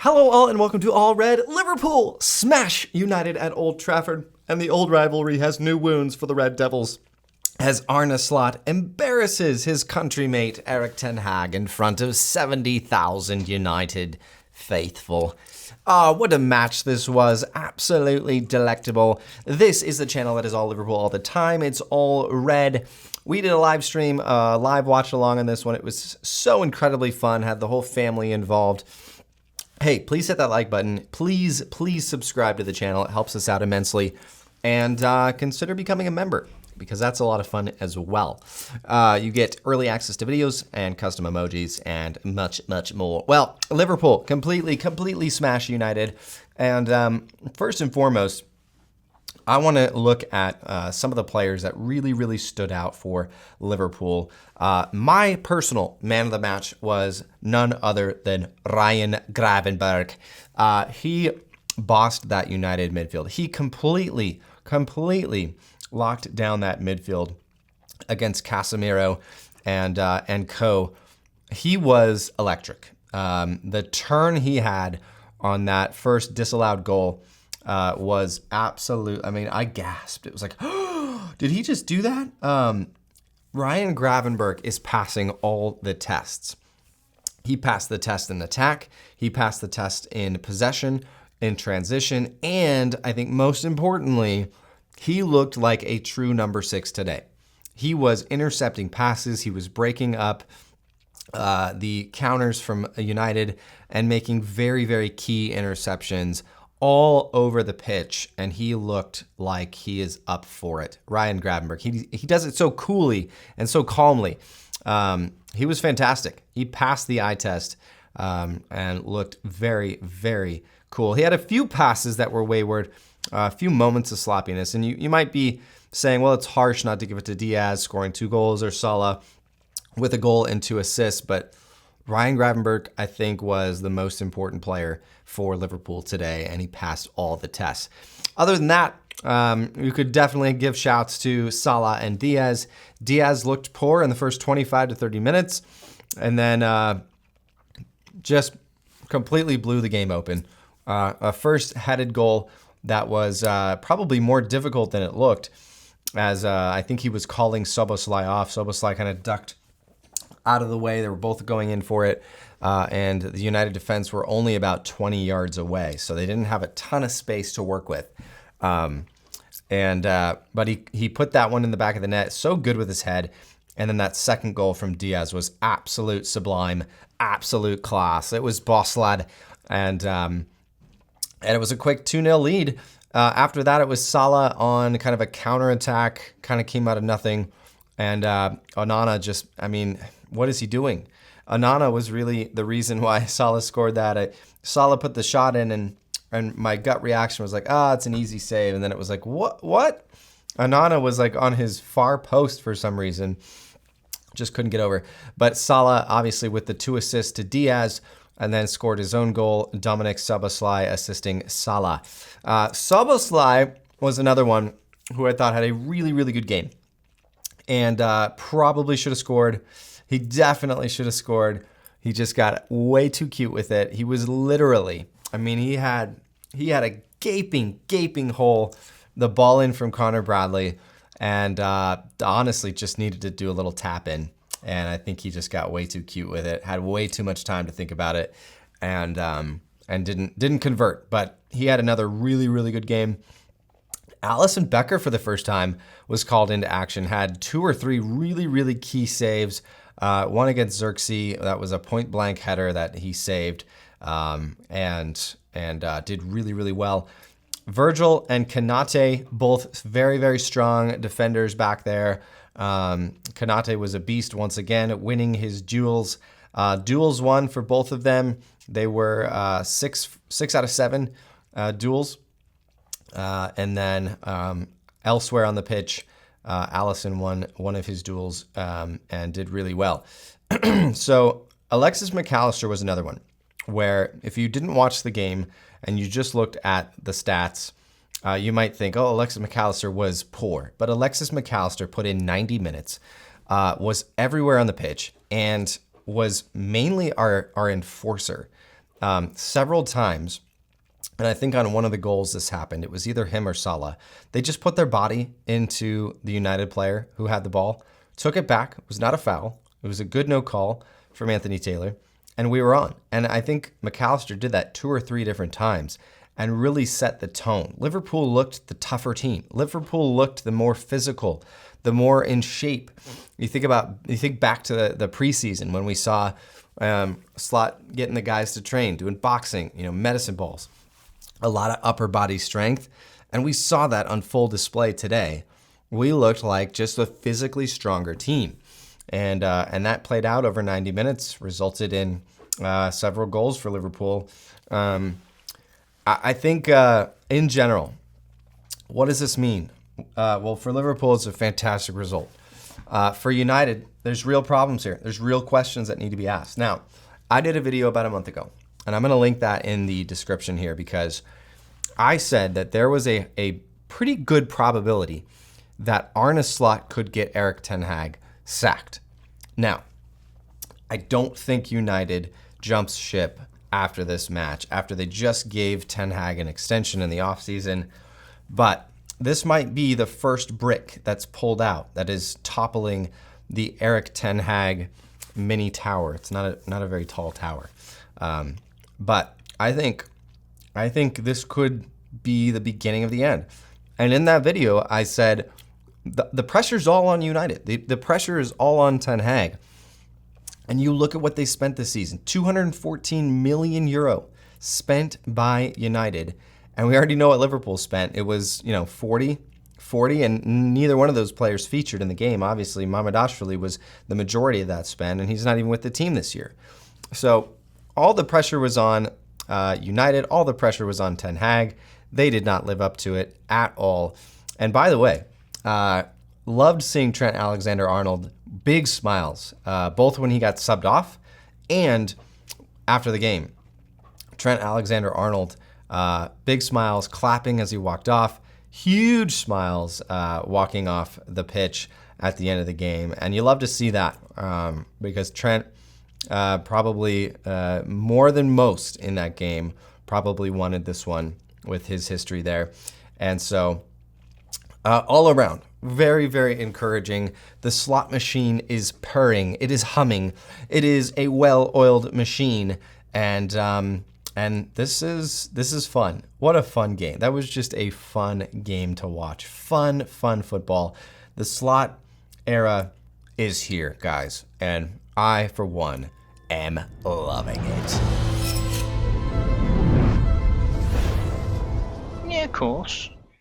Hello all and welcome to All Red. Liverpool smash United at Old Trafford, and the old rivalry has new wounds for the Red Devils as Arne Slot embarrasses his countrymate Erik Ten Hag in front of 70,000 United faithful. What a match this was. Absolutely delectable. This is the channel that is all Liverpool all the time. It's All Red. We did a live stream, live watch along on this one. It was so incredibly fun. Had the whole family involved. Hey, please hit that like button. Please subscribe to the channel. It helps us out immensely. And consider becoming a member, because that's a lot of fun as well. You get early access to videos and custom emojis and much more. Well, Liverpool completely smashed United. And first and foremost, I want to look at some of the players that really stood out for Liverpool. My personal man of the match was none other than Ryan Gravenberch. He bossed that United midfield. He completely locked down that midfield against Casemiro and co. He was electric. The turn he had on that first disallowed goal was absolute. I mean, I gasped. It was like, oh, did he just do that? Ryan Gravenberch is passing all the tests. He passed the test in attack. He passed the test in possession, in transition, and I think most importantly, he looked like a true number 6 today. He was intercepting passes. He was breaking up the counters from United and making very key interceptions all over the pitch, and he looked like he is up for it. Ryan Gravenberch, he does it so coolly and so calmly. He was fantastic. He passed the eye test and looked very cool. He had a few passes that were wayward, a few moments of sloppiness, and you might be saying, well, it's harsh not to give it to Diaz scoring 2 goals or Salah with a goal and 2 assists, but Ryan Gravenberch, I think, was the most important player for Liverpool today, and he passed all the tests. Other than that, you could definitely give shouts to Salah and Diaz. Diaz looked poor in the first 25 to 30 minutes, and then just completely blew the game open. A first headed goal that was probably more difficult than it looked, as I think he was calling Szoboszlai off. Szoboszlai kind of ducked out of the way. They were both going in for it, and the United defense were only about 20 yards away, so they didn't have a ton of space to work with. But he put that one in the back of the net, so good with his head. And then that second goal from Diaz was absolute sublime, absolute class. It was boss lad, and it was a quick 2-0 lead. After that, it was Salah on kind of a counterattack, kind of came out of nothing. And Onana just, I mean, what is he doing? Onana was really the reason why Salah scored that. Salah put the shot in, and my gut reaction was like, it's an easy save. And then it was like, what? Onana was like on his far post for some reason. Just couldn't get over. But Salah, obviously, with the 2 assists to Diaz, and then scored his own goal. Dominic Szoboszlai assisting Salah. Szoboszlai was another one who I thought had a really good game, and probably should have scored. He definitely should have scored. He just got way too cute with it. He was literally, I mean, he had a gaping hole. The ball in from Connor Bradley, and honestly just needed to do a little tap in. And I think he just got way too cute with it. Had way too much time to think about it, and didn't convert. But he had another really good game. Alisson Becker, for the first time, was called into action. Had 2 or 3 really key saves. One against Xerxes, that was a point blank header that he saved, and did really well. Virgil and Konate, both very strong defenders back there. Konate was a beast once again, winning his duels. Duels won for both of them. They were 6 out of 7 duels. And then elsewhere on the pitch, Alisson won one of his duels and did really well. So Alexis McAllister was another one where if you didn't watch the game and you just looked at the stats, you might think, oh, Alexis McAllister was poor. But Alexis McAllister put in 90 minutes, was everywhere on the pitch, and was mainly our enforcer. several times. And I think on one of the goals this happened. It was either him or Salah. They just put their body into the United player who had the ball, took it back. It was not a foul. It was a good no call from Anthony Taylor, and we were on. And I think McAllister did that 2 or 3 different times and really set the tone. Liverpool looked the tougher team. Liverpool looked the more physical, the more in shape. You think back to the preseason when we saw Slot getting the guys to train, doing boxing, medicine balls. A lot of upper body strength, and we saw that on full display today. We looked like just a physically stronger team, and that played out over 90 minutes, resulted in several goals for Liverpool. I think in general, what does this mean? Well, for Liverpool, it's a fantastic result. For United, there's real problems here. There's real questions that need to be asked. Now, I did a video about a month ago, and I'm going to link that in the description here because I said that there was a pretty good probability that Arne Slot could get Erik Ten Hag sacked. Now, I don't think United jumps ship after this match, after they just gave Ten Hag an extension in the offseason, but this might be the first brick that's pulled out that is toppling the Erik Ten Hag mini tower. It's not a very tall tower. But I think this could be the beginning of the end. And in that video, I said the pressure's all on United. The pressure is all on Ten Hag. And you look at what they spent this season, 214 million euro spent by United. And we already know what Liverpool spent. It was, 40, and neither one of those players featured in the game. Obviously, Mamardashvili was the majority of that spend, and he's not even with the team this year. So all the pressure was on United. All the pressure was on Ten Hag. They did not live up to it at all. And by the way, loved seeing Trent Alexander-Arnold. Big smiles, both when he got subbed off and after the game. Trent Alexander-Arnold, big smiles, clapping as he walked off. Huge smiles walking off the pitch at the end of the game. And you love to see that because Trent, probably more than most in that game, probably wanted this one with his history there. And so all around, very, very encouraging. The slot machine is purring. It is humming. It is a well-oiled machine. And this is fun. What a fun game. That was just a fun game to watch. Fun football. The slot era is here, guys. And I, for one, am loving it. Yeah, of course.